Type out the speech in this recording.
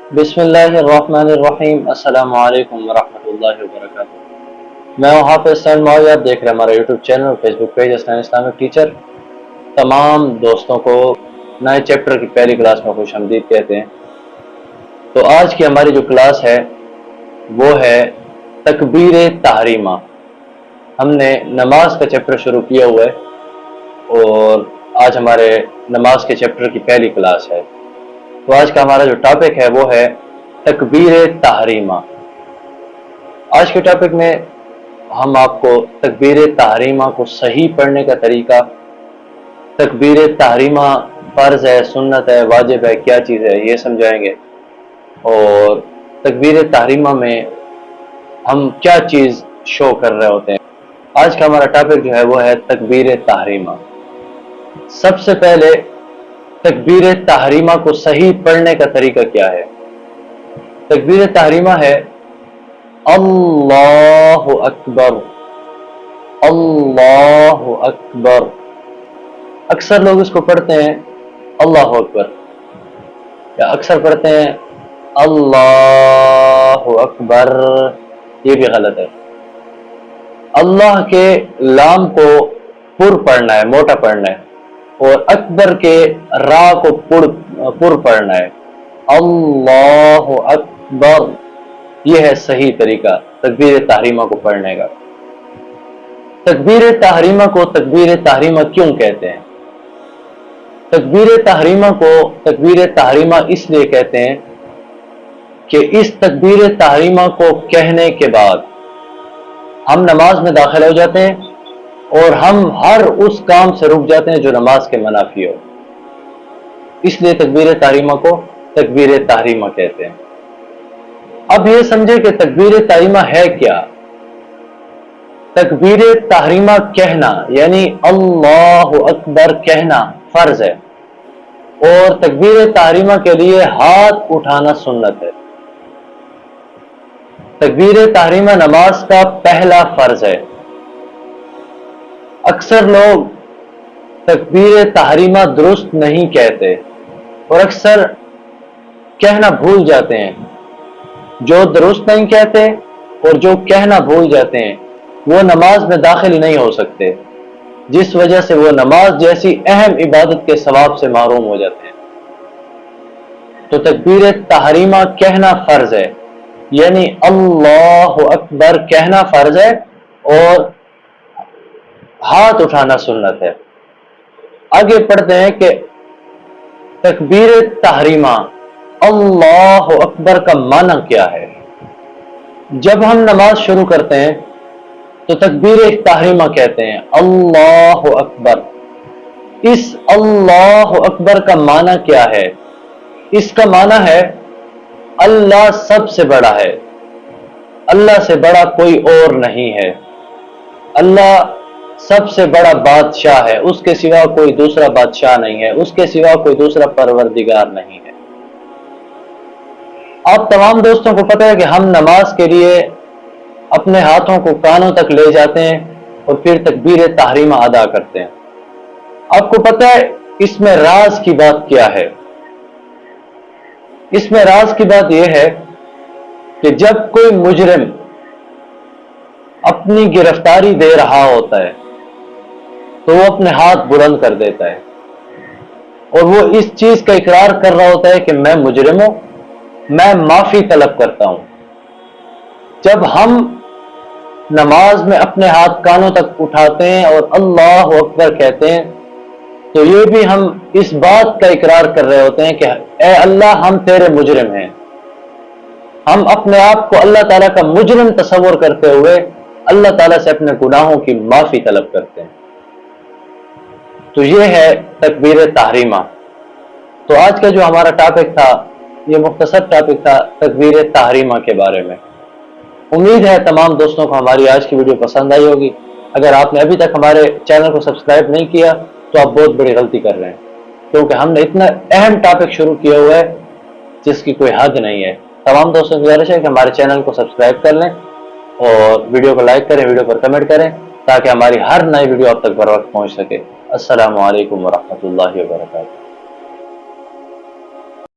बिस्मिल्लाहिर्रहमानिर्रहीम। अस्सलाम वालेकुम वरहमतुल्लाहि वबरकातुहू। मैं हूँ हाफिज़ सैन मौया। आप देख रहे हैं हमारा यूट्यूब चैनल और Facebook page Hasan Islamic teacher. तमाम दोस्तों को नए चैप्टर की पहली क्लास में खुशामदीद कहते हैं। तो आज की हमारी जो क्लास है वो है तकबीर तहरीमा। हमने नमाज का चैप्टर शुरू किया हुआ है और आज हमारे नमाज के चैप्टर की पहली क्लास है। तो आज का हमारा जो टॉपिक है वो है तकबीर तहरीमा। आज के टॉपिक में हम आपको तकबीर तहरीमा को सही पढ़ने का तरीका, तकबीर तहरीमा फ़र्ज़ है, सुन्नत है, वाजिब है, क्या चीज़ है, ये समझाएंगे। और तकबीर तहरीमा में हम क्या चीज़ शो कर रहे होते हैं। आज का हमारा टॉपिक जो है वो है तकबीर तहरीमा। सबसे पहले तकबीर तहरीमा को सही पढ़ने का तरीका क्या है। तकबीर तहरीमा है अल्लाहु अकबर, अल्लाहु अकबर। अक्सर लोग इसको पढ़ते हैं अल्लाहु अकबर, या अक्सर पढ़ते हैं अल्लाहु अकबर। ये भी गलत है। अल्लाह के लाम को पुर पढ़ना है, मोटा पढ़ना है, और अकबर के रा को पुर पढ़ना है। अल्लाहु अकबर, यह है सही तरीका तकबीर तहरीमा को पढ़ने का। तकबीर तहरीमा को तकबीर तहरीमा क्यों कहते हैं? तकबीर तहरीमा को तकबीर तहरीमा इसलिए कहते हैं कि इस तकबीर तहरीमा को कहने के बाद हम नमाज में दाखिल हो जाते हैं और हम हर उस काम से रुक जाते हैं जो नमाज के मनाफी हो। इसलिए तकबीर तहरीमा को तकबीर तहरीमा कहते हैं। अब ये समझे कि तकबीर तहरीमा है क्या। तकबीर तहरीमा कहना यानी अल्लाहु अकबर कहना फर्ज है, और तकबीर तहरीमा के लिए हाथ उठाना सुन्नत है। तकबीर तहरीमा नमाज का पहला फर्ज है। अक्सर लोग तकबीर तहरीमा दुरुस्त नहीं कहते और अक्सर कहना भूल जाते हैं। जो दुरुस्त नहीं कहते और जो कहना भूल जाते हैं वो नमाज में दाखिल नहीं हो सकते, जिस वजह से वो नमाज जैसी अहम इबादत के सवाब से महरूम हो जाते हैं। तो तकबीर तहरीमा कहना फर्ज है, यानी अल्लाहु अकबर कहना फर्ज है और हाथ उठाना सुन्नत है। आगे पढ़ते हैं कि तकबीर तहरीमा अल्लाहु अकबर का माना क्या है। जब हम नमाज शुरू करते हैं तो तकबीर तहरीमा कहते हैं अल्लाहु अकबर। इस अल्लाहु अकबर का माना क्या है? इसका माना है अल्लाह सबसे बड़ा है, अल्लाह से बड़ा कोई और नहीं है। अल्लाह सबसे बड़ा बादशाह है, उसके सिवा कोई दूसरा बादशाह नहीं है, उसके सिवा कोई दूसरा परवरदिगार नहीं है। आप तमाम दोस्तों को पता है कि हम नमाज के लिए अपने हाथों को कानों तक ले जाते हैं और फिर तकबीर तहरीमा अदा करते हैं। आपको पता है इसमें राज की बात क्या है? इसमें राज की बात यह है कि जब कोई मुजरिम अपनी गिरफ्तारी दे रहा होता है तो वो अपने हाथ बुलंद कर देता है और वो इस चीज का इकरार कर रहा होता है कि मैं मुजरिम हूं, मैं माफी तलब करता हूं। जब हम नमाज में अपने हाथ कानों तक उठाते हैं और अल्लाहु अकबर कहते हैं तो ये भी हम इस बात का इकरार कर रहे होते हैं कि ए अल्लाह हम तेरे मुजरिम हैं। हम अपने आप को अल्लाह ताला का मुजरिम तस्वर करते हुए अल्लाह ताला से अपने गुनाहों की माफी तलब करते हैं। तो ये है तकबीर तहरीमा। तो आज का जो हमारा टॉपिक था ये मुख्तसर टॉपिक था तकबीर तहरीमा के बारे में। उम्मीद है तमाम दोस्तों को हमारी आज की वीडियो पसंद आई होगी। अगर आपने अभी तक हमारे चैनल को सब्सक्राइब नहीं किया तो आप बहुत बड़ी गलती कर रहे हैं, क्योंकि हमने इतना अहम टॉपिक शुरू किया हुआ है जिसकी कोई हद नहीं है। तमाम दोस्तों की गुजारिश है कि हमारे चैनल को सब्सक्राइब कर लें और वीडियो को लाइक करें, वीडियो पर कमेंट करें, ताकि हमारी हर नई वीडियो आप तक बर वक्त पहुँच सके। अस्सलामु अलैकुम वरहमतुल्लाहि वबरकातुहू।